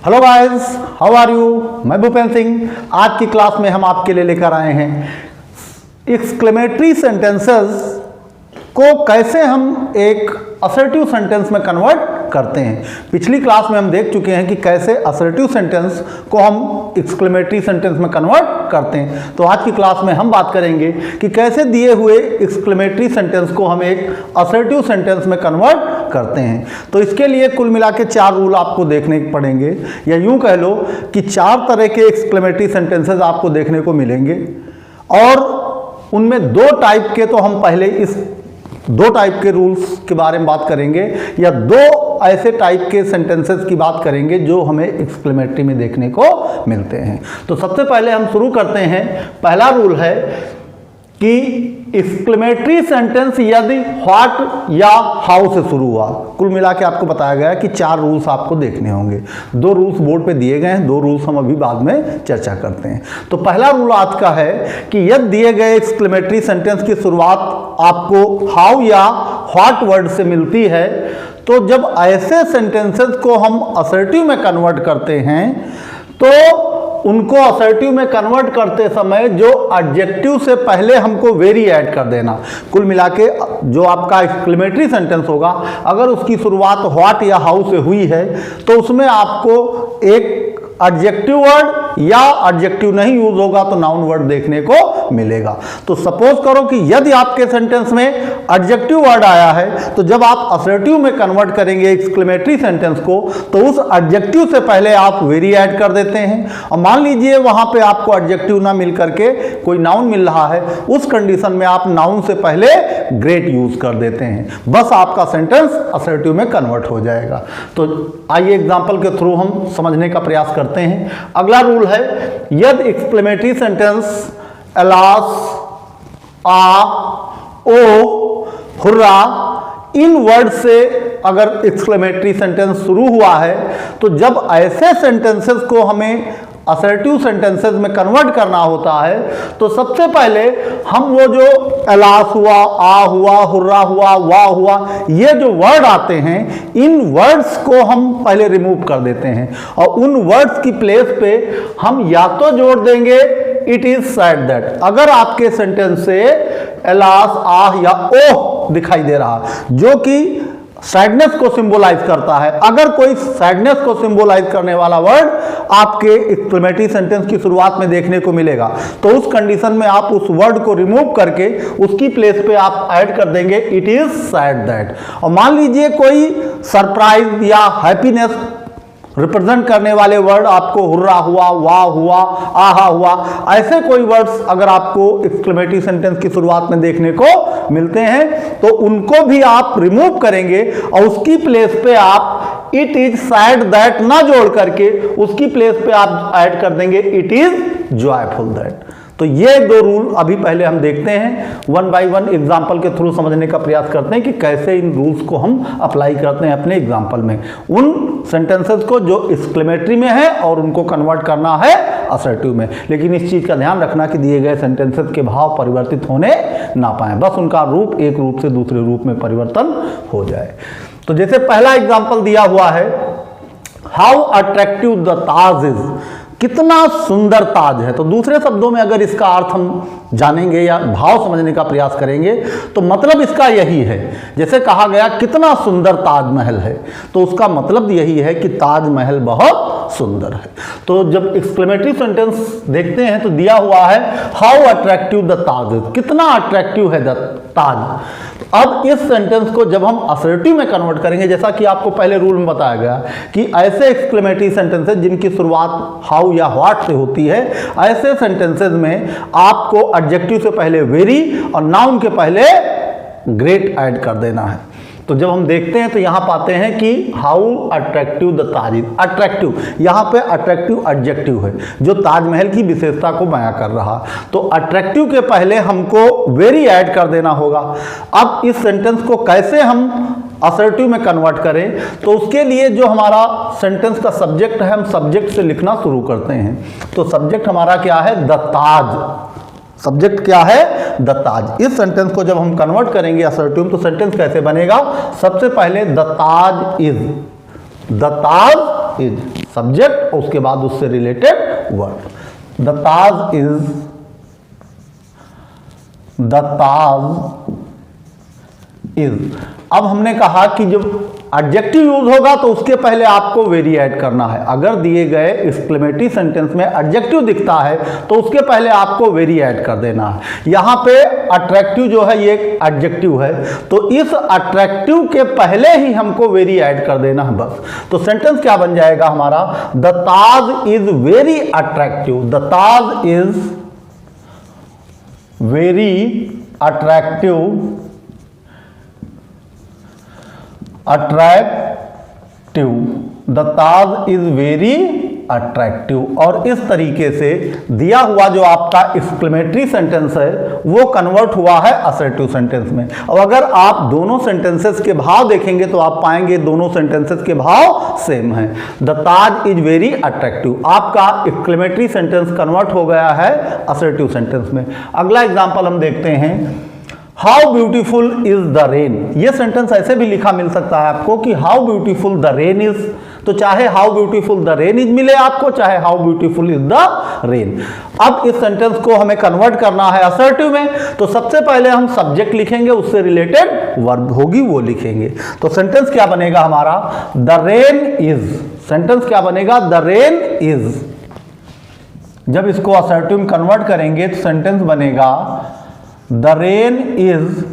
Hello guys, how are you. मैं भूपेंद्र सिंह। आज की क्लास में हम आपके लिए लेकर आए हैं एक्सक्लेमेटरी सेंटेंसेस को कैसे हम एक असर्टिव सेंटेंस में कन्वर्ट करते हैं। पिछली क्लास में हम देख चुके हैं कि कैसे असर्टिव सेंटेंस को हम एक्सक्लेमेटरी सेंटेंस में कन्वर्ट करते हैं। तो आज की क्लास में हम बात करेंगे कि कैसे दिए हुए एक्सक्लेमेटरी सेंटेंस को हम एक असर्टिव सेंटेंस में कन्वर्ट करते हैं। तो इसके लिए कुल मिला के 4 रूल आपको देखने पड़ेंगे, या यूं कह लो कि 4 तरह के एक्सक्लेमेटरी सेंटेंसेस आपको देखने को मिलेंगे, और उनमें 2 टाइप के, तो हम पहले इस 2 टाइप के रूल्स के बारे में बात करेंगे, या 2 ऐसे टाइप के सेंटेंसेस की बात करेंगे जो हमें एक्सक्लेमेटरी में देखने को मिलते हैं। तो सबसे पहले हम शुरू करते हैं। पहला रूल है कि एक्सक्लेमेटरी सेंटेंस यदि व्हाट या हाउ से शुरू हुआ। कुल मिला के आपको बताया गया कि 4 रूल्स आपको देखने होंगे। 2 रूल्स बोर्ड पे दिए गए हैं, 2 रूल्स हम अभी बाद में चर्चा करते हैं। तो पहला रूल आज का है कि यदि दिए गए एक्सक्लेमेटरी सेंटेंस की शुरुआत आपको हाउ या व्हाट वर्ड से मिलती है, तो जब ऐसे सेंटेंसेस को हम असर्टिव में कन्वर्ट करते हैं तो उनको असर्टिव में कन्वर्ट करते समय जो एडजेक्टिव से पहले हमको वेरी ऐड कर देना। कुल मिला के जो आपका एक्सक्लेमेटरी सेंटेंस होगा, अगर उसकी शुरुआत व्हाट या हाउ से हुई है तो उसमें आपको एक एडजेक्टिव वर्ड, या एडजेक्टिव नहीं यूज होगा तो नाउन वर्ड देखने को मिलेगा। तो सपोज करो कि यदि आपके सेंटेंस में एडजेक्टिव वर्ड आया है, तो जब आप असर्टिव में कन्वर्ट करेंगे एक्सक्लेमेटरी सेंटेंस को, तो उस एडजेक्टिव से पहले आप वेरी ऐड कर देते हैं। और मान लीजिए वहां पे आपको एडजेक्टिव ना मिल करके कोई नाउन मिल रहा है, उस कंडीशन में आप नाउन से पहले ग्रेट यूज कर देते हैं। बस आपका सेंटेंस असर्टिव में कन्वर्ट हो जाएगा। तो आइए एग्जाम्पल के थ्रू हम समझने का प्रयास करते हैं। अगला रूल है, यदि एक्सक्लेमेटरी सेंटेंस अलास, आ, ओ, हुर्रा इन वर्ड से अगर एक्सक्लेमेटरी सेंटेंस शुरू हुआ है, तो जब ऐसे सेंटेंसेस को हमें असर्टिव सेंटेंसेस में कन्वर्ट करना होता है, तो सबसे पहले हम वो जो अलास हुआ, आ हुआ, हुर्रा हुआ, वाह हुआ, ये जो वर्ड आते हैं, इन वर्ड्स को हम पहले रिमूव कर देते हैं, और उन वर्ड्स की प्लेस पे हम या तो जोड़ देंगे इट इज सैड दैट। अगर आपके सेंटेंस से अलास, आह या ओह दिखाई दे रहा, जो कि सैडनेस को सिंबलाइज करता है, अगर कोई सैडनेस को सिंबलाइज करने वाला वर्ड आपके एक्सक्लेमेटरी सेंटेंस की शुरुआत में देखने को मिलेगा, तो उस कंडीशन में आप उस वर्ड को रिमूव करके उसकी प्लेस पे आप ऐड कर देंगे इट इज सैड दैट। और मान लीजिए कोई सरप्राइज या हैप्पीनेस रिप्रेजेंट करने वाले वर्ड आपको हुर्रा हुआ, वाह हुआ, आहा हुआ, ऐसे कोई वर्ड्स अगर आपको एक्सक्लेमेटरी सेंटेंस की शुरुआत में देखने को मिलते हैं, तो उनको भी आप रिमूव करेंगे और उसकी प्लेस पे आप इट इज सैड दैट ना जोड़ करके उसकी प्लेस पे आप ऐड कर देंगे इट इज जॉयफुल दैट। तो ये 2 रूल अभी पहले हम देखते हैं, 1 बाय 1 एग्जाम्पल के थ्रू समझने का प्रयास करते हैं कि कैसे इन रूल्स को हम अप्लाई करते हैं अपने एग्जाम्पल में, उन सेंटेंसेस को जो एक्सक्लेमेटरी में है और उनको कन्वर्ट करना है असर्टिव में। लेकिन इस चीज का ध्यान रखना कि दिए गए सेंटेंसेस के भाव परिवर्तित होने ना पाए, बस उनका रूप एक रूप से दूसरे रूप में परिवर्तन हो जाए। तो जैसे पहला एग्जाम्पल दिया हुआ है, how attractive the Taj is, कितना सुंदर ताज है। तो दूसरे शब्दों में अगर इसका अर्थ हम जानेंगे या भाव समझने का प्रयास करेंगे, तो मतलब इसका यही है, जैसे कहा गया कितना सुंदर ताजमहल है, तो उसका मतलब यही है कि ताजमहल बहुत सुंदर है। तो जब एक्सक्लेमेटरी सेंटेंस देखते हैं तो दिया हुआ है हाउ अट्रैक्टिव द ताज, कितना अट्रैक्टिव है द ताज। अब इस सेंटेंस को जब हम असर्टिव में कन्वर्ट करेंगे, जैसा कि आपको पहले रूल में बताया गया कि ऐसे एक्सक्लेमेटरी सेंटेंसेस जिनकी शुरुआत हाउ या व्हाट से होती है, ऐसे सेंटेंसेस में आपको एडजेक्टिव से पहले वेरी और नाउन के पहले ग्रेट ऐड कर देना है। तो जब हम देखते हैं तो यहां पाते हैं कि how attractive the Taj is, attractive यहां पे अट्रैक्टिव एडजेक्टिव है जो ताजमहल की विशेषता को बयां कर रहा। तो अट्रैक्टिव के पहले हमको वेरी ऐड कर देना होगा। अब इस सेंटेंस को कैसे हम असर्टिव में कन्वर्ट करें, तो उसके लिए जो हमारा सेंटेंस का सब्जेक्ट है, हम सब्जेक्ट से लिखना शुरू करते हैं। तो सब्जेक्ट हमारा क्या है, द ताज। सब्जेक्ट क्या है, द ताज। इस सेंटेंस को जब हम कन्वर्ट करेंगे असर्टिव, तो सेंटेंस कैसे बनेगा, सबसे पहले the Taj is, the Taj is. Subject और उसके बाद उससे related verb. The Taj is. अब हमने कहा कि जब एडजेक्टिव यूज होगा तो उसके पहले आपको वेरी ऐड करना है। अगर दिए गए एक्सक्लेमेटरी सेंटेंस में एडजेक्टिव दिखता है तो उसके पहले आपको वेरी ऐड कर देना है। यहां पे अट्रैक्टिव जो है ये एक एडजेक्टिव है, तो इस अट्रैक्टिव के पहले ही हमको वेरी ऐड कर देना है बस। तो सेंटेंस क्या बन जाएगा हमारा, the Taj is very attractive. The Taj is very attractive, attractive. The Taj is very attractive. और इस तरीके से दिया हुआ जो आपका एक्सक्लेमेटरी सेंटेंस है वो कन्वर्ट हुआ है असर्टिव सेंटेंस में। और अगर आप दोनों सेंटेंसेस के भाव देखेंगे तो आप पाएंगे दोनों सेंटेंसेस के भाव सेम हैं। The Taj is very attractive, आपका एक्सक्लेमेटरी सेंटेंस कन्वर्ट हो गया है असर्टिव सेंटेंस में। अगला एग्जाम्पल हम देखते हैं, how beautiful is the rain. ये सेंटेंस ऐसे भी लिखा मिल सकता है आपको कि how beautiful the rain is. तो चाहे how beautiful the rain is मिले आपको, चाहे how beautiful is the rain. अब इस सेंटेंस को हमें कन्वर्ट करना है असर्टिव में, तो सबसे पहले हम सब्जेक्ट लिखेंगे, उससे रिलेटेड वर्ब होगी वो लिखेंगे। तो सेंटेंस क्या बनेगा हमारा, द रेन इज। सेंटेंस क्या बनेगा, द रेन इज। जब इसको असर्टिव में कन्वर्ट करेंगे तो सेंटेंस बनेगा द रेन इज।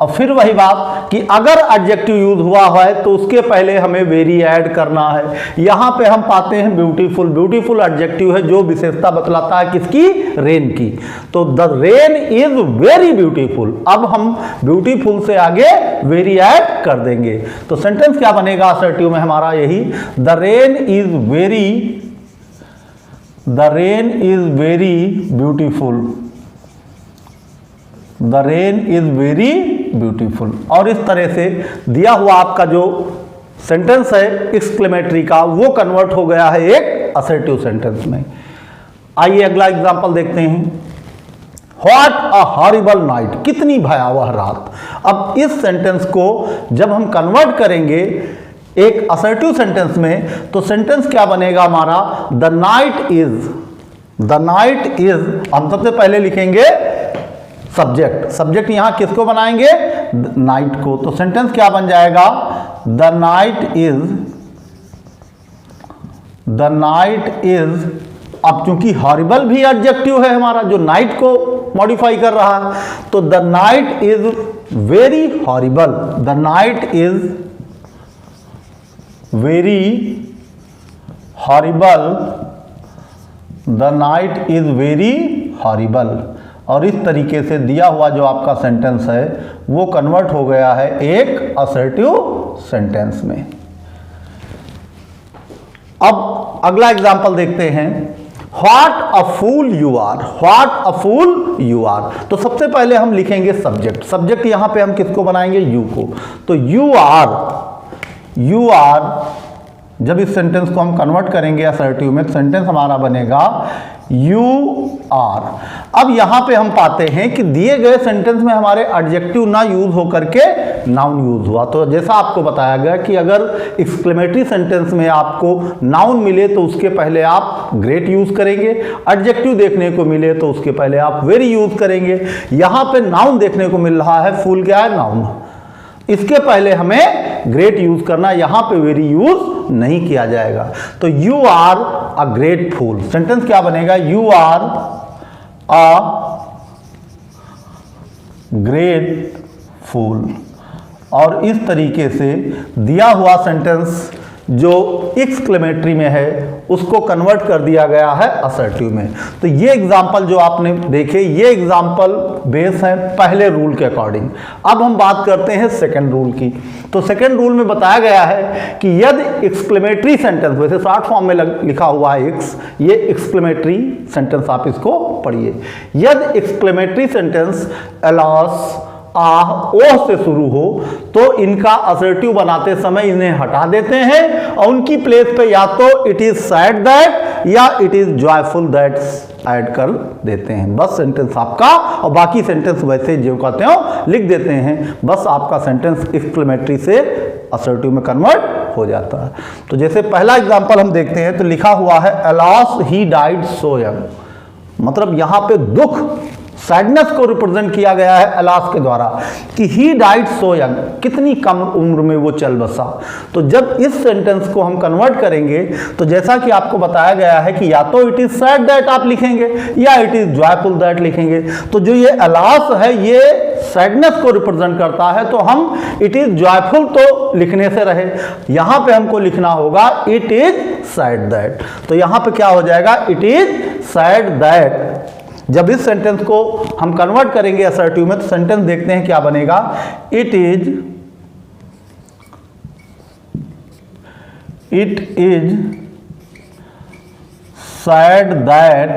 और फिर वही बात कि अगर एडजेक्टिव यूज हुआ है तो उसके पहले हमें वेरी ऐड करना है। यहां पे हम पाते हैं ब्यूटीफुल। ब्यूटीफुल एडजेक्टिव है जो विशेषता बतलाता है किसकी, रेन की। तो the rain is very beautiful. अब हम ब्यूटीफुल से आगे वेरी ऐड कर देंगे। तो सेंटेंस क्या बनेगा असर्टिव में हमारा, यही the rain is very beautiful. The rain is very beautiful. और इस तरह से दिया हुआ आपका जो सेंटेंस है एक्सक्लेमेटरी का वो कन्वर्ट हो गया है एक असर्टिव सेंटेंस में। आइए अगला एग्जांपल देखते हैं, व्हाट अ हॉरिबल नाइट। कितनी भयावह रात। अब इस सेंटेंस को जब हम कन्वर्ट करेंगे एक असर्टिव सेंटेंस में तो सेंटेंस क्या बनेगा हमारा, the night is. The night is हम सबसे पहले लिखेंगे सब्जेक्ट। सब्जेक्ट यहां किसको बनाएंगे, नाइट को। तो सेंटेंस क्या बन जाएगा, द नाइट इज। अब चूंकि हॉरिबल भी एडजेक्टिव है हमारा जो नाइट को मॉडिफाई कर रहा है, तो the night is very horrible. The night is very horrible. The night is very horrible. और इस तरीके से दिया हुआ जो आपका सेंटेंस है वो कन्वर्ट हो गया है एक असर्टिव सेंटेंस में। अब अगला एग्जांपल देखते हैं, what a fool you are. What a fool you are. तो सबसे पहले हम लिखेंगे सब्जेक्ट। सब्जेक्ट यहां पे हम किसको बनाएंगे, यू को। तो यू आर जब इस सेंटेंस को हम कन्वर्ट करेंगे असर्टिव में तो सेंटेंस हमारा बनेगा यू आर। अब यहां पे हम पाते हैं कि दिए गए सेंटेंस में हमारे एडजेक्टिव ना यूज होकर के नाउन यूज हुआ। तो जैसा आपको बताया गया कि अगर एक्सक्लेमेटरी सेंटेंस में आपको नाउन मिले तो उसके पहले आप ग्रेट यूज करेंगे, एडजेक्टिव देखने को मिले तो उसके पहले आप वेरी यूज करेंगे। यहां पे नाउन देखने को मिल रहा है, फूल क्या है, नाउन। इसके पहले हमें ग्रेट यूज करना, यहां पे वेरी यूज नहीं किया जाएगा। तो you are a great fool. Sentence क्या बनेगा, you are a great fool. और इस तरीके से दिया हुआ सेंटेंस जो एक्सक्लेमेटरी में है उसको कन्वर्ट कर दिया गया है असर्टिव में। तो ये एग्जाम्पल जो आपने देखे ये एग्जाम्पल बेस है पहले रूल के अकॉर्डिंग। अब हम बात करते हैं सेकंड रूल की। तो सेकंड रूल में बताया गया है कि यदि एक्सक्लेमेटरी सेंटेंस, वैसे शॉर्ट फॉर्म में लिखा हुआ है एक्स, ये एक्सक्लेमेटरी सेंटेंस आप इसको पढ़िए। यदि एक्सक्लेमेटरी सेंटेंस अलॉस आह ओह से शुरू हो तो इनका असर्टिव बनाते समय इन्हें हटा देते हैं और उनकी प्लेस पे या तो इट इज सैड दैट या it is joyful that add कर देते हैं। बस सेंटेंस आपका, और बाकी सेंटेंस वैसे जो कहते हो लिख देते हैं। बस आपका सेंटेंस एक्सक्लेमेटरी से असर्टिव में कन्वर्ट हो जाता है। तो जैसे पहला एग्जांपल हम देखते हैं तो लिखा हुआ है alas he died so young, मतलब यहाँ पे दुख, सैडनेस को रिप्रेजेंट किया गया है अलास के द्वारा कि ही डाइड सो यंग, कितनी कम उम्र में वो चल बसा। तो जब इस सेंटेंस को हम कन्वर्ट करेंगे तो जैसा कि आपको बताया गया है कि या तो इट इज सैड दैट आप लिखेंगे या इट इज जॉयफुल दैट लिखेंगे। तो जो ये अलास है ये सैडनेस को रिप्रेजेंट करता है, तो हम इट इज जॉयफुल तो लिखने से रहे, यहां पे हमको लिखना होगा इट इज सैड दैट। तो यहां पे क्या हो जाएगा, इट इज सैड दैट। जब इस सेंटेंस को हम कन्वर्ट करेंगे असर्टिव में तो सेंटेंस देखते हैं क्या बनेगा, it is sad that,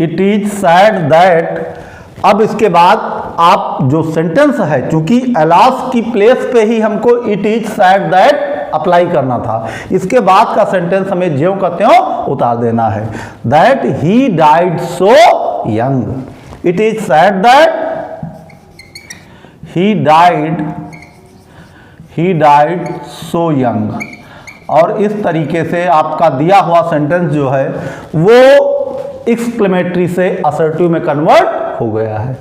it is sad that. अब इसके बाद आप जो सेंटेंस है, चूंकि अलास की प्लेस पे ही हमको it is sad that apply करना था, इसके बाद का सेंटेंस हमें ज्यों का त्यों उतार देना है, that he died so young. It is sad that he died so young. और इस तरीके से आपका दिया हुआ सेंटेंस जो है वो एक्सक्लेमेटरी से असर्टिव में कन्वर्ट हो गया है।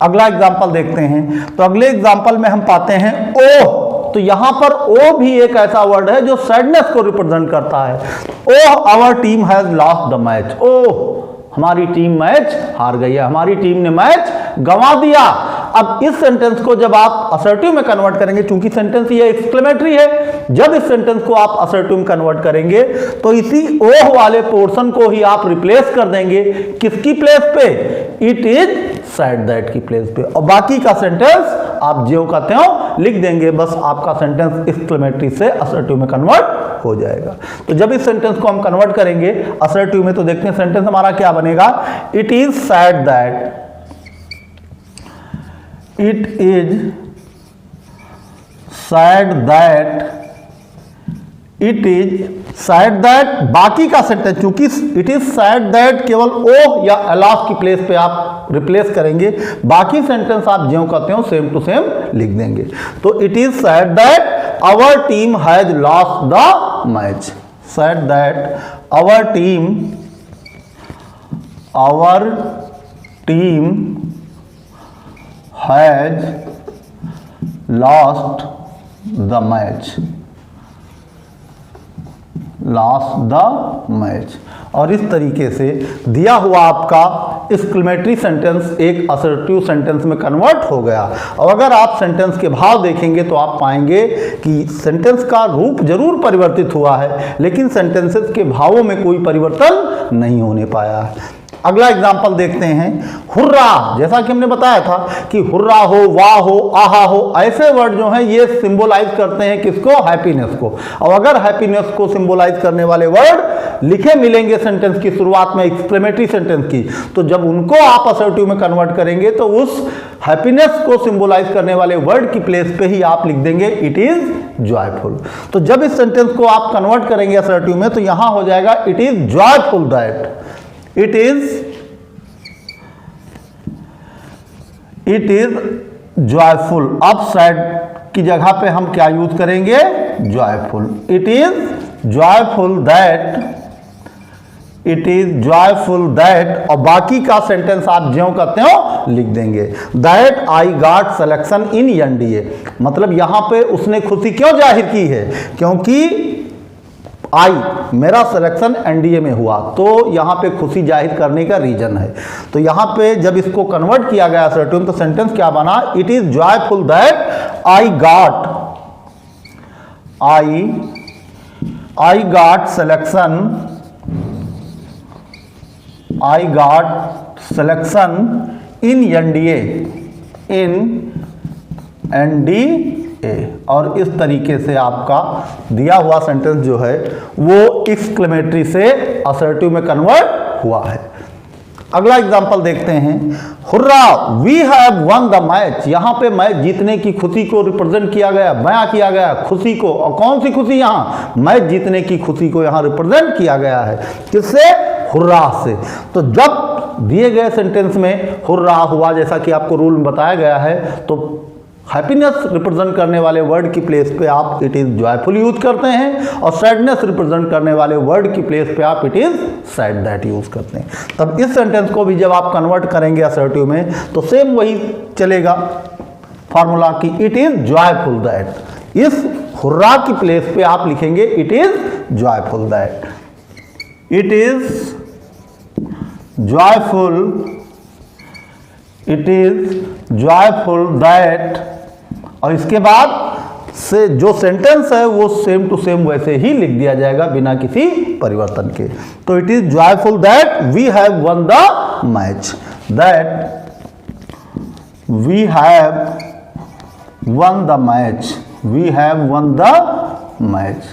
अगला एग्जांपल देखते हैं। तो अगले एग्जांपल में हम पाते हैं ओह। तो यहां पर ओ भी एक ऐसा वर्ड है जो सैडनेस को रिप्रेजेंट करता है। Oh our team has lost the match, oh हमारी टीम मैच हार गई है, हमारी टीम ने मैच गंवा दिया। अब इस सेंटेंस को जब आप असर्टिव में कन्वर्ट करेंगे, चूंकि सेंटेंस ये एक्सक्लेमेटरी है, जब इस सेंटेंस को आप असर्टिव में कन्वर्ट करेंगे तो इसी ओह वाले पोर्शन को ही आप रिप्लेस कर देंगे, किसकी प्लेस पे, इट इज सैड दैट की प्लेस पे, और बाकी का सेंटेंस आप ज्यों का त्यों लिख देंगे। बस आपका सेंटेंस एक्सक्लेमेटरी से असर्टिव में कन्वर्ट हो जाएगा। तो जब इस सेंटेंस को हम कन्वर्ट करेंगे असर्टिव में तो देखते हैं सेंटेंस हमारा क्या बनेगा, it is sad that, it is sad that, it is sad that. बाकी का सेंटेंस चूंकि इट इज सैड दैट केवल ओ या अलास की प्लेस पे आप रिप्लेस करेंगे, बाकी सेंटेंस आप ज्यों का त्यों सेम टू सेम लिख देंगे। तो it is sad that our team has lost the match, sad that our team has lost the match, lost the match. और इस तरीके से दिया हुआ आपका एक्सक्लेमेटरी सेंटेंस एक असर्टिव सेंटेंस में कन्वर्ट हो गया। और अगर आप सेंटेंस के भाव देखेंगे तो आप पाएंगे कि सेंटेंस का रूप जरूर परिवर्तित हुआ है, लेकिन सेंटेंसेस के भावों में कोई परिवर्तन नहीं होने पाया है। अगला एग्जाम्पल देखते हैं, हुर्रा। जैसा कि हमने बताया था कि हुर्रा हो, वाह हो, आहा हो, ऐसे वर्ड जो हैं ये सिंबलाइज करते हैं किसको, हैप्पीनेस को। और अगर हैप्पीनेस को सिंबलाइज करने वाले वर्ड लिखे मिलेंगे सेंटेंस की शुरुआत में एक्सक्लेमेटरी सेंटेंस की, तो जब उनको आप असर्टिव में कन्वर्ट करेंगे तो उस हैप्पीनेस को सिंबलाइज करने वाले वर्ड की प्लेस पे ही आप लिख देंगे इट इज जॉयफुल। तो जब इस सेंटेंस को आप कन्वर्ट करेंगे असर्टिव में तो यहां हो जाएगा it is joyful that, it is joyful. अब सैड की जगह पे हम क्या यूज करेंगे, joyful. It is joyful that, it is joyful that. और बाकी का सेंटेंस आप ज्यों का त्यों लिख देंगे, that I got selection in NDA. मतलब यहां पे उसने खुशी क्यों जाहिर की है, क्योंकि आई मेरा सिलेक्शन एनडीए में हुआ, तो यहां पे खुशी जाहिर करने का रीजन है। तो यहां पे जब इसको कन्वर्ट किया गया असर्टिव तो सेंटेंस क्या बना, it is joyful that I got selection in NDA. और इस तरीके से आपका दिया हुआ सेंटेंस जो है वो एक्सक्लेमेटरी से असर्टिव में कन्वर्ट हुआ है। अगला एग्जांपल देखते हैं, hurrah we have won the match. यहां पे मैच जीतने की खुशी को रिप्रेजेंट किया गया, बयां किया गया खुशी को। और कौन सी खुशी, यहां मैच जीतने की खुशी को यहां रिप्रेजेंट किया गया है, किससे, हुर्रा से। तो जब दिए गए सेंटेंस में हुर्रा हुआ, जैसा कि आपको रूल में बताया गया है, तो हैप्पीनेस रिप्रेजेंट करने वाले वर्ड की प्लेस पे आप इट इज जॉयफुल यूज करते हैं, और सैडनेस रिप्रेजेंट करने वाले वर्ड की प्लेस पे आप it is sad that use करते हैं। तब इस सेंटेंस को भी जब आप कन्वर्ट करेंगे असर्टिव में तो सेम वही चलेगा फॉर्मूला कि इट इज जॉयफुल दैट। इस हुर्रा की प्लेस पे आप लिखेंगे it is joyful that, it is joyful, it is joyful that, और इसके बाद से जो सेंटेंस है वो सेम टू सेम वैसे ही लिख दिया जाएगा बिना किसी परिवर्तन के। तो it is joyful that we have won the match, that we have won the match, we have won the match.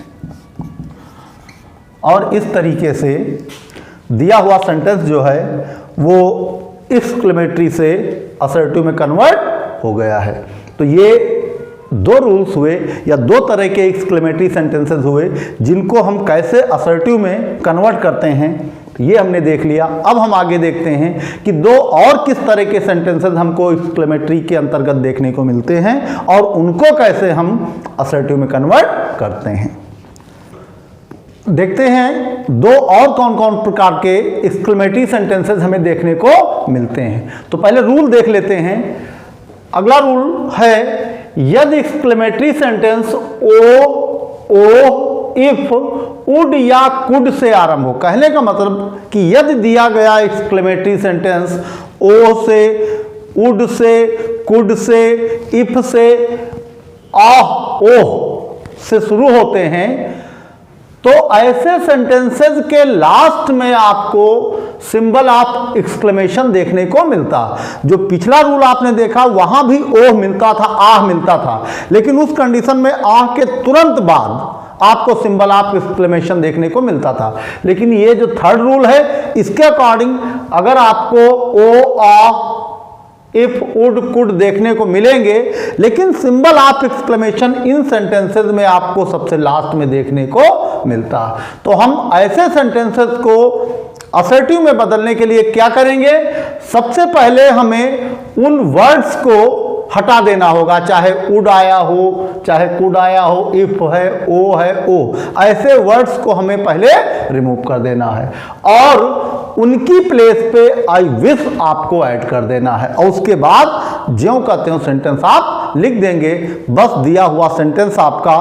और इस तरीके से दिया हुआ सेंटेंस जो है वो एक्सक्लेमेटरी से असर्टिव में कन्वर्ट हो गया है। तो ये दो रूल्स हुए या दो तरह के एक्सक्लेमेटरी सेंटेंसेस हुए जिनको हम कैसे असर्टिव में कन्वर्ट करते हैं, ये हमने देख लिया। अब हम आगे देखते हैं कि दो और किस तरह के सेंटेंसेस हमको एक्सक्लेमेटरी के अंतर्गत देखने को मिलते हैं और उनको कैसे हम असर्टिव में कन्वर्ट करते हैं। देखते हैं दो और कौन कौन प्रकार के एक्सक्लेमेटरी सेंटेंसेस हमें देखने को मिलते हैं। तो पहले रूल देख लेते हैं। अगला रूल है यदि exclamatory sentence O, if, would या कुड से आरंभ हो। कहने का मतलब कि यदि दिया गया एक्सक्लेमेटरी सेंटेंस ओ से, would say, could say, if से, ओह से शुरू होते हैं तो ऐसे सेंटेंसेस के लास्ट में आपको सिंबल ऑफ एक्सक्लेमेशन देखने को मिलता। जो पिछला रूल आपने देखा वहां भी ओह मिलता था, आह मिलता था, लेकिन उस कंडीशन में आह के तुरंत बाद आपको सिंबल ऑफ एक्सक्लेमेशन देखने को मिलता था। लेकिन ये जो थर्ड रूल है इसके अकॉर्डिंग अगर आपको ओ, आ, इफ, वुड, कुड देखने को मिलेंगे लेकिन symbol of exclamation in sentences में आपको सबसे लास्ट में देखने को मिलता। तो हम ऐसे सेंटेंसेस को असर्टिव में बदलने के लिए क्या करेंगे, सबसे पहले हमें उन वर्ड्स को हटा देना होगा, चाहे वुड आया हो, चाहे कुड आया हो, इफ है, ओ, ऐसे वर्ड्स को हमें पहले रिमूव कर देना है और उनकी प्लेस पे आई विश आपको ऐड कर देना है और उसके बाद ज्यों का त्यों सेंटेंस आप लिख देंगे। बस दिया हुआ सेंटेंस आपका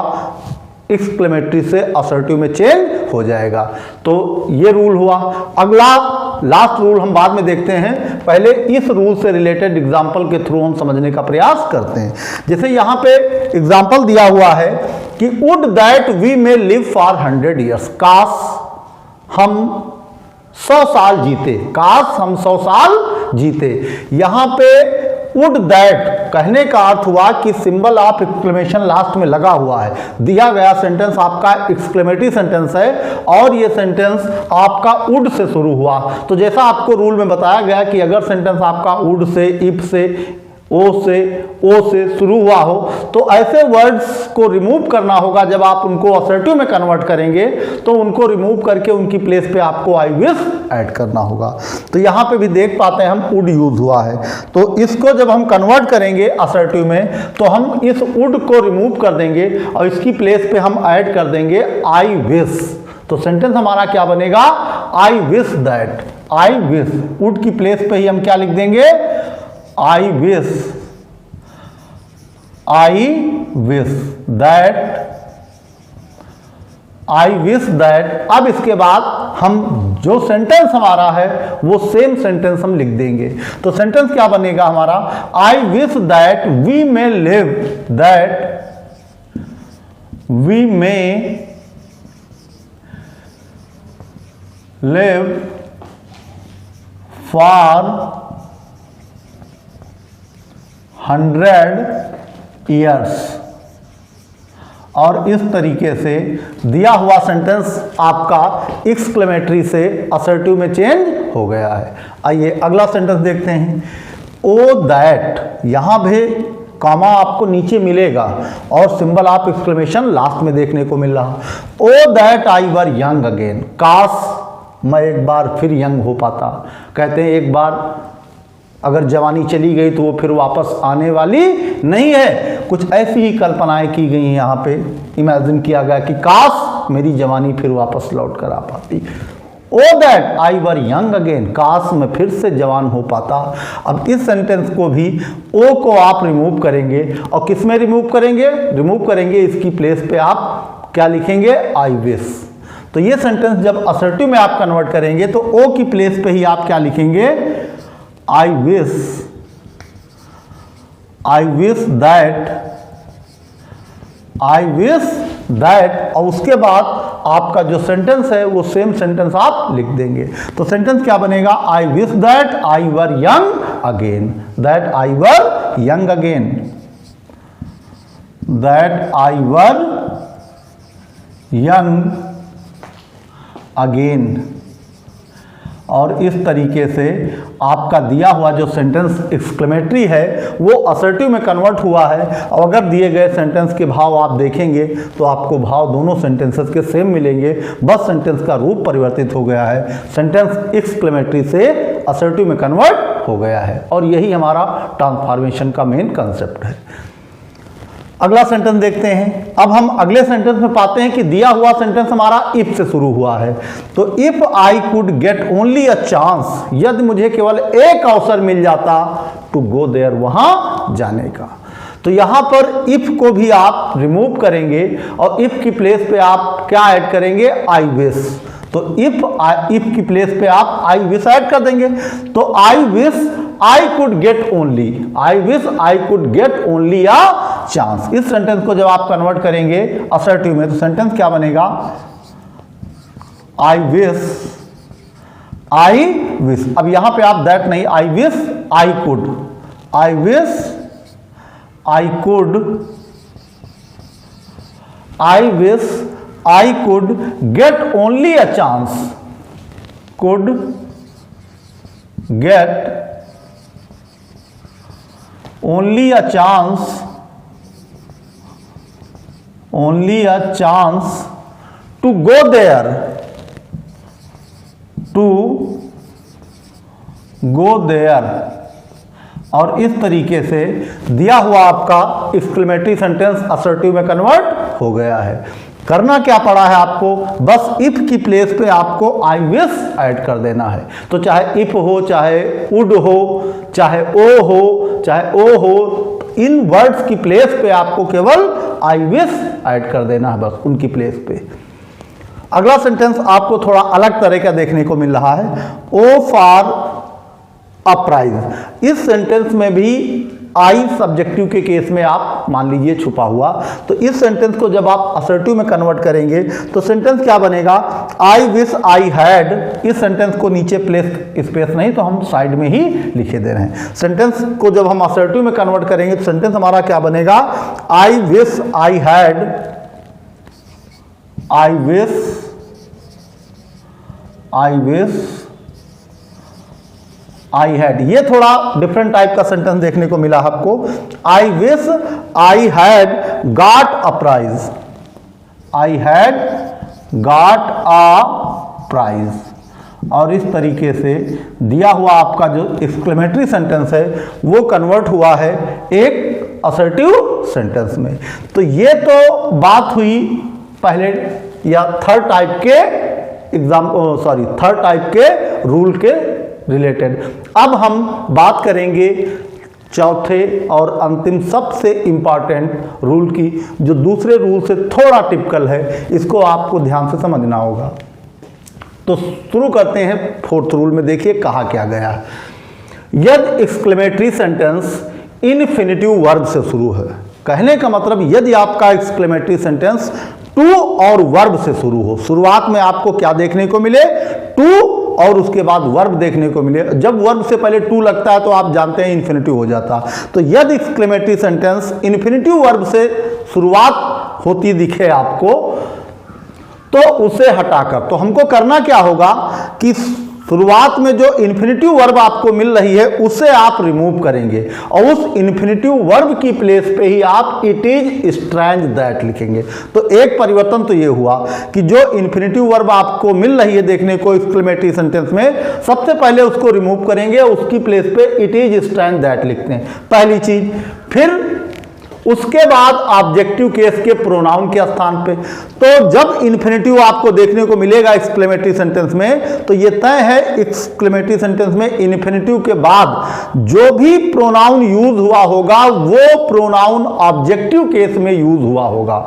एक्सक्लेमेटरी से असर्टिव में चेंज हो जाएगा। तो ये रूल हुआ। अगला लास्ट रूल हम बाद में देखते हैं, पहले इस रूल से रिलेटेड एग्जांपल के थ्रू हम समझने का प्रयास करते हैं। जैसे यहाँ पे एग्जांपल दिया हुआ है कि would that we may live for 100 years, काश हम 100 साल जीते, काश हम 100 साल जीते। यहाँ पे वुड दैट कहने का अर्थ हुआ कि सिंबल ऑफ एक्सक्लेमेशन लास्ट में लगा हुआ है। दिया गया सेंटेंस आपका एक्सक्लेमेटरी सेंटेंस है और ये सेंटेंस आपका वुड से शुरू हुआ। तो जैसा आपको रूल में बताया गया कि अगर सेंटेंस आपका वुड से, इफ से, ओ से शुरू हुआ हो तो ऐसे वर्ड्स को रिमूव करना होगा। जब आप उनको असर्टिव में कन्वर्ट करेंगे तो उनको रिमूव करके उनकी प्लेस पे आपको आई विश ऐड करना होगा। तो यहाँ पे भी देख पाते हैं हम वुड यूज हुआ है। तो इसको जब हम कन्वर्ट करेंगे असर्टिव में तो हम इस वुड को रिमूव कर देंगे और इसकी प्लेस पे हम ऐड कर देंगे आई विश। तो सेंटेंस हमारा क्या बनेगा, I wish that, I wish, would की प्लेस पे ही हम क्या लिख देंगे, I wish that। अब इसके बाद हम जो सेंटेंस हमारा है वो सेम सेंटेंस हम लिख देंगे। तो सेंटेंस क्या बनेगा हमारा, I wish that we may live, that we may live for 100 years. और इस तरीके से दिया हुआ सेंटेंस आपका एक्सक्लेमेटरी से असर्टिव में चेंज हो गया है। आइए अगला सेंटेंस देखते हैं। ओ दैट, यहाँ भी कॉमा आपको नीचे मिलेगा और सिंबल ऑफ एक्सक्लेमेशन लास्ट में देखने को मिल रहा। Oh that I were young again, काश मैं एक बार फिर यंग हो पाता। कहते हैं एक बार अगर जवानी चली गई तो वो फिर वापस आने वाली नहीं है। कुछ ऐसी ही कल्पनाएं की गई हैं यहाँ पे, इमेजिन किया गया कि काश मेरी जवानी फिर वापस लौट कर आ पाती। Oh that I were young again, काश मैं फिर से जवान हो पाता। अब इस सेंटेंस को भी ओ को आप रिमूव करेंगे और किस में रिमूव करेंगे? रिमूव करेंगे इसकी प्लेस पे आप क्या लिखेंगे? I wish. तो ये सेंटेंस जब असर्टिव में आप कन्वर्ट करेंगे तो ओ की प्लेस पे ही आप क्या लिखेंगे? आई विश दैट, और उसके बाद आपका जो सेंटेंस है वो सेम सेंटेंस आप लिख देंगे। तो सेंटेंस क्या बनेगा? I wish that I were young again, that I were young again, that I were young again. और इस तरीके से आपका दिया हुआ जो सेंटेंस एक्सक्लेमेटरी है वो असर्टिव में कन्वर्ट हुआ है। और अगर दिए गए सेंटेंस के भाव आप देखेंगे तो आपको भाव दोनों सेंटेंसेस के सेम मिलेंगे, बस सेंटेंस का रूप परिवर्तित हो गया है, सेंटेंस एक्सक्लेमेटरी से असर्टिव में कन्वर्ट हो गया है। और यही हमारा ट्रांसफॉर्मेशन का मेन कंसेप्ट है। अगला सेंटेंस देखते हैं। अब हम अगले सेंटेंस में पाते हैं कि दिया हुआ सेंटेंस हमारा इफ से शुरू हुआ है। तो if I could get only a chance, यदि मुझे केवल एक अवसर मिल जाता टू गो देयर, वहां जाने का। तो यहां पर इफ को भी आप रिमूव करेंगे और इफ की प्लेस पे आप क्या ऐड करेंगे? I wish. तो इफ की प्लेस पे आप आई विश ऐड कर देंगे। तो आई wish I could get only, I wish I could get only a chance. इस सेंटेंस को जब आप कन्वर्ट करेंगे असर्टिव में तो सेंटेंस क्या बनेगा? I wish. अब यहां पे आप दैट नहीं, आई wish I could, I wish I could, I wish I could get only a chance, could get only a chance, only a chance to go there, to go there। और इस तरीके से दिया हुआ आपका एक्सक्लेमेटरी सेंटेंस असर्टिव में convert हो गया है। करना क्या पड़ा है आपको? बस इफ की प्लेस पे आपको आई विश ऐड कर देना है। तो चाहे इफ हो, चाहे वुड हो, चाहे ओ हो, चाहे ओ हो, इन वर्ड्स की प्लेस पे आपको केवल आई विश ऐड कर देना है, बस उनकी प्लेस पे। अगला सेंटेंस आपको थोड़ा अलग तरह का देखने को मिल रहा है, ओ फॉर अ प्राइज। इस सेंटेंस में भी आई सब्जेक्टिव के केस में आप मान लीजिए छुपा हुआ। तो इस सेंटेंस को जब आप असर्टिव में कन्वर्ट करेंगे तो सेंटेंस क्या बनेगा? आई विश आई हैड। इस सेंटेंस को नीचे प्लेस स्पेस नहीं तो हम साइड में ही लिखे दे रहे हैं। सेंटेंस को जब हम असर्टिव में कन्वर्ट करेंगे तो सेंटेंस हमारा क्या बनेगा? आई wish I had, I wish I had. ये थोड़ा डिफरेंट टाइप का सेंटेंस देखने को मिला आपको। I wish I had got a prize, I had got a prize. और इस तरीके से दिया हुआ आपका जो एक्सक्लेमेटरी सेंटेंस है वो कन्वर्ट हुआ है एक असर्टिव सेंटेंस में। तो ये तो बात हुई पहले या थर्ड टाइप के रूल के रिलेटेड। अब हम बात करेंगे चौथे और अंतिम सबसे इंपॉर्टेंट रूल की, जो दूसरे रूल से थोड़ा टिपिकल है। इसको आपको ध्यान से समझना होगा। तो शुरू करते हैं फोर्थ रूल में। देखिए कहा क्या गया है, यदि एक्सक्लेमेटरी सेंटेंस इन्फिनिटिव वर्ब से शुरू है। कहने का मतलब यदि आपका एक्सक्लेमेटरी सेंटेंस टू और वर्ब से शुरू हो, शुरुआत में आपको क्या देखने को मिले? टू और उसके बाद वर्ब देखने को मिले। जब वर्ब से पहले टू लगता है तो आप जानते हैं इन्फिनिटिव हो जाता। तो यदि एक्सक्लेमेटरी सेंटेंस इन्फिनिटिव वर्ब से शुरुआत होती दिखे आपको तो उसे हटाकर, तो हमको करना क्या होगा कि शुरुआत में जो इन्फिनेटिव वर्ब आपको मिल रही है उसे आप रिमूव करेंगे और उस इन्फिनेटिव वर्ब की प्लेस पे ही आप इट इज स्ट्रेंज दैट लिखेंगे। तो एक परिवर्तन तो ये हुआ कि जो इन्फिनेटिव वर्ब आपको मिल रही है देखने को एक्सक्लेमेटरी सेंटेंस में, सबसे पहले उसको रिमूव करेंगे, उसकी प्लेस पे इट इज स्ट्रेंज दैट लिखते हैं, पहली चीज। फिर उसके बाद ऑब्जेक्टिव केस के प्रोनाउन के स्थान पे। तो जब इन्फिनेटिव आपको देखने को मिलेगा एक्सक्लेमेटरी सेंटेंस में, तो ये तय है एक्सक्लेमेटरी सेंटेंस में इन्फिनेटिव के बाद जो भी प्रोनाउन यूज हुआ होगा वो प्रोनाउन ऑब्जेक्टिव केस में यूज हुआ होगा।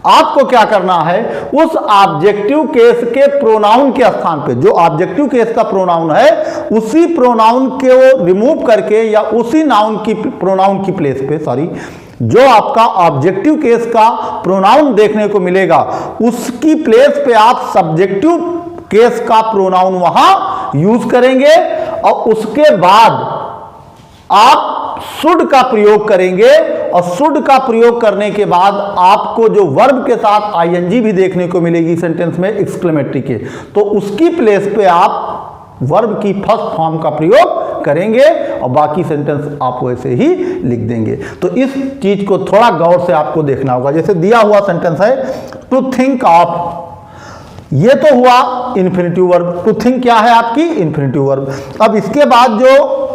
आपको क्या करना है, उस ऑब्जेक्टिव केस के प्रोनाउन के स्थान पे, जो ऑब्जेक्टिव केस का प्रोनाउन है उसी प्रोनाउन को रिमूव करके या उसी नाउन की प्रोनाउन की प्लेस पे, सॉरी, जो आपका ऑब्जेक्टिव केस का प्रोनाउन देखने को मिलेगा उसकी प्लेस पे आप सब्जेक्टिव केस का प्रोनाउन वहां यूज करेंगे और उसके बाद आप शुड का प्रयोग करेंगे और शुड का प्रयोग करने के बाद आपको जो वर्ब के साथ आईएनजी भी देखने को मिलेगी सेंटेंस में एक्सक्लेमेटरी के, तो उसकी प्लेस पे आप वर्ब की फर्स्ट फॉर्म का प्रयोग करेंगे और बाकी सेंटेंस आप वैसे ही लिख देंगे। तो इस चीज को थोड़ा गौर से आपको देखना होगा। जैसे दिया हुआ सेंटेंस है टू थिंक ऑफ, ये तो हुआ इन्फिनेटिव वर्ब। टू थिंक क्या है आपकी इन्फिनेटिव वर्ब। अब इसके बाद जो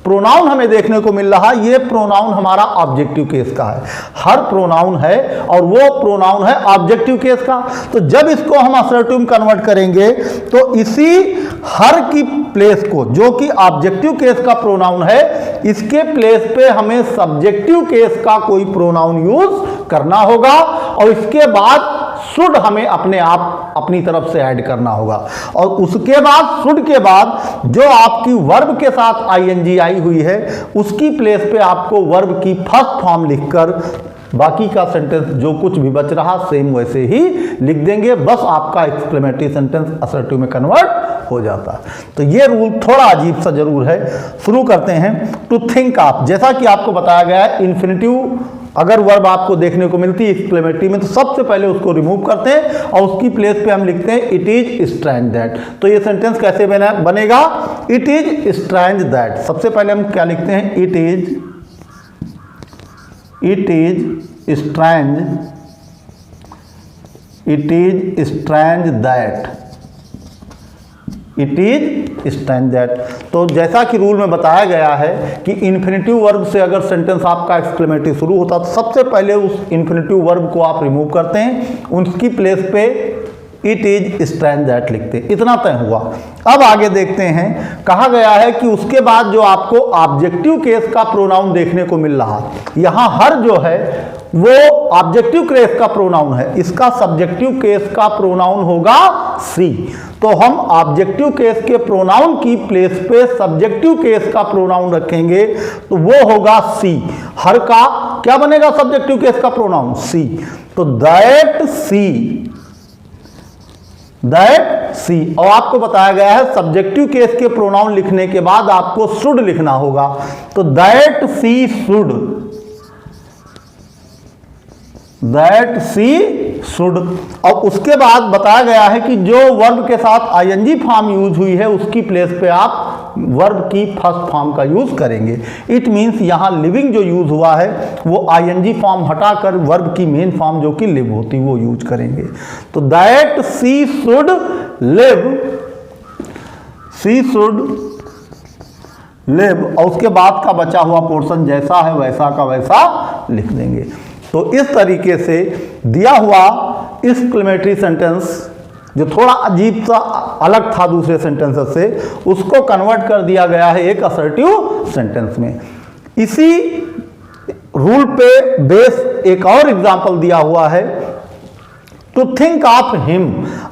प्रोनाउन हमें देखने को मिल रहा है ये प्रोनाउन हमारा ऑब्जेक्टिव केस का है। हर प्रोनाउन है और वो प्रोनाउन है ऑब्जेक्टिव केस का। तो जब इसको हम असर्टिव में कन्वर्ट करेंगे तो इसी हर की प्लेस को, जो कि ऑब्जेक्टिव केस का प्रोनाउन है, इसके प्लेस पे हमें सब्जेक्टिव केस का कोई प्रोनाउन यूज करना होगा और इसके बाद शुड हमें अपने आप अपनी तरफ से ऐड करना होगा। और उसके बाद शुड के बाद जो आपकी वर्ब के साथ आईएनजी आई हुई है उसकी प्लेस पे आपको वर्ब की फर्स्ट फॉर्म लिखकर बाकी का सेंटेंस जो कुछ भी बच रहा सेम वैसे ही लिख देंगे। बस आपका एक्सक्लेमेटरी सेंटेंस असर्टिव में कन्वर्ट हो जाता है। तो ये रूल थोड़ा अजीब सा जरूर है। शुरू करते हैं। टू थिंक ऑफ, जैसा कि आपको बताया गया है इन्फिनेटिव अगर वर्ब आपको देखने को मिलती है एक्सक्लेमेटरी में तो सबसे पहले उसको रिमूव करते हैं और उसकी प्लेस पे हम लिखते हैं इट इज स्ट्रेंज दैट। तो ये सेंटेंस कैसे बनेगा, इट इज स्ट्रेंज दैट। सबसे पहले हम क्या लिखते हैं, it is strange that, it is strange that. तो जैसा कि रूल में बताया गया है कि इन्फिनेटिव वर्ब से अगर सेंटेंस आपका एक्सक्लेमेटरी शुरू होता तो सबसे पहले उस इन्फिनेटिव वर्ब को आप रिमूव करते हैं, उसकी प्लेस पे इट इज स्ट्रेंज दैट लिखते हैं। इतना तय हुआ। अब आगे देखते हैं, कहा गया है कि उसके बाद जो आपको ऑब्जेक्टिव केस का प्रोनाउन देखने को मिल रहा, यहां हर जो है वो ऑब्जेक्टिव केस का प्रोनाउन है, इसका सब्जेक्टिव केस का प्रोनाउन होगा सी। तो हम ऑब्जेक्टिव केस के प्रोनाउन की प्लेस पे सब्जेक्टिव केस का प्रोनाउन रखेंगे तो वो होगा सी। हर का क्या बनेगा सब्जेक्टिव केस का प्रोनाउन सी। तो दैट सी। और आपको बताया गया है सब्जेक्टिव केस के प्रोनाउन लिखने के बाद आपको शुड लिखना होगा। तो दैट सी शुड। और उसके बाद बताया गया है कि जो वर्ब के साथ आईएनजी फॉर्म यूज हुई है उसकी प्लेस पे आप वर्ब की फर्स्ट फॉर्म का यूज करेंगे। इट मींस यहां लिविंग जो यूज हुआ है वो आईएनजी फॉर्म हटाकर वर्ब की मेन फॉर्म जो कि लिव होती वो यूज करेंगे। तो दैट सी शुड लिव और उसके बाद का बचा हुआ पोर्शन जैसा है वैसा का वैसा लिख देंगे। तो इस तरीके से दिया हुआ एक्सक्लेमेटरी सेंटेंस जो थोड़ा अजीब सा अलग था दूसरे सेंटेंसेस से, उसको कन्वर्ट कर दिया गया है एक असर्टिव सेंटेंस में। इसी रूल पे बेस एक और एग्जांपल दिया हुआ है, टू थिंक ऑफ हिम।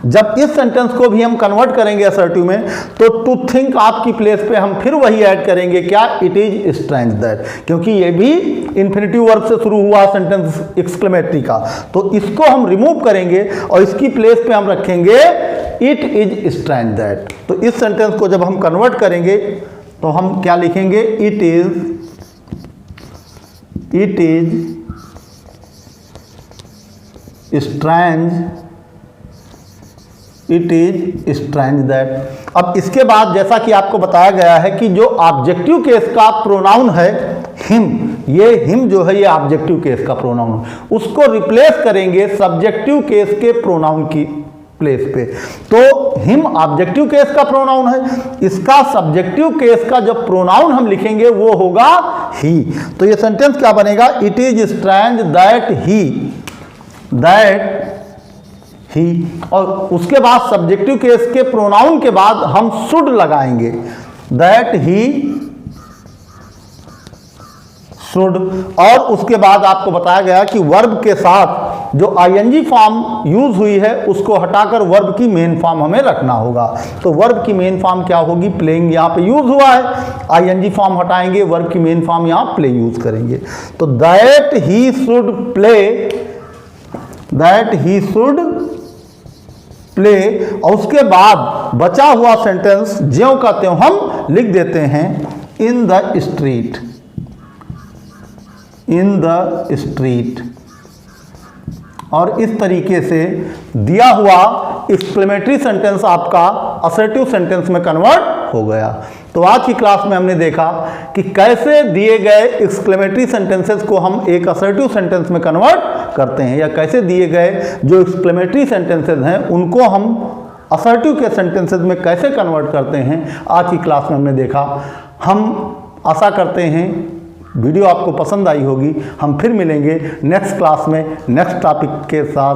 जब इस सेंटेंस को भी हम कन्वर्ट करेंगे असर्टिव में तो टू थिंक ऑफ की प्लेस पे हम फिर वही ऐड करेंगे, क्या, इट इज स्ट्रेंज दैट, क्योंकि ये भी इन्फिनेटिव वर्ब से शुरू हुआ सेंटेंस एक्सक्लेमेटरी का। तो इसको हम रिमूव करेंगे और इसकी प्लेस पे हम रखेंगे इट इज स्ट्रेंज दैट। तो इस सेंटेंस को जब हम कन्वर्ट करेंगे तो हम क्या लिखेंगे, it is strange it is strange that. अब इसके बाद जैसा कि आपको बताया गया है कि जो ऑब्जेक्टिव केस का प्रोनाउन है हिम, ये हिम जो है ये ऑब्जेक्टिव केस का प्रोनाउन, उसको रिप्लेस करेंगे सब्जेक्टिव केस के प्रोनाउन की प्लेस पे। तो हिम ऑब्जेक्टिव केस का प्रोनाउन है, इसका सब्जेक्टिव केस का जब प्रोनाउन हम लिखेंगे वो होगा ही। तो ये सेंटेंस क्या बनेगा, it is strange that he, और उसके बाद सब्जेक्टिव केस के प्रोनाउन के बाद हम शुड लगाएंगे, दैट ही शुड। और उसके बाद आपको बताया गया कि वर्ब के साथ जो आईएनजी फॉर्म यूज हुई है उसको हटाकर वर्ब की मेन फॉर्म हमें रखना होगा। तो वर्ब की मेन फॉर्म क्या होगी, प्लेइंग यहाँ पे यूज हुआ है, आईएनजी फॉर्म हटाएंगे, वर्ब की मेन फॉर्म यहाँ प्ले यूज करेंगे। तो दैट ही शुड प्ले, और उसके बाद बचा हुआ सेंटेंस ज्यों का त्यों हम लिख देते हैं इन द स्ट्रीट। और इस तरीके से दिया हुआ एक्सक्लेमेटरी सेंटेंस आपका असर्टिव सेंटेंस में कन्वर्ट हो गया। तो आज की क्लास में हमने देखा कि कैसे दिए गए एक्सक्लेमेटरी सेंटेंसेस को हम एक असर्टिव सेंटेंस में कन्वर्ट करते हैं, या कैसे दिए गए जो एक्सक्लेमेटरी सेंटेंसेस हैं उनको हम असर्टिव के सेंटेंसेस में कैसे कन्वर्ट करते हैं, आज की क्लास में हमने देखा। हम आशा करते हैं वीडियो आपको पसंद आई होगी। हम फिर मिलेंगे नेक्स्ट क्लास में नेक्स्ट टॉपिक के साथ।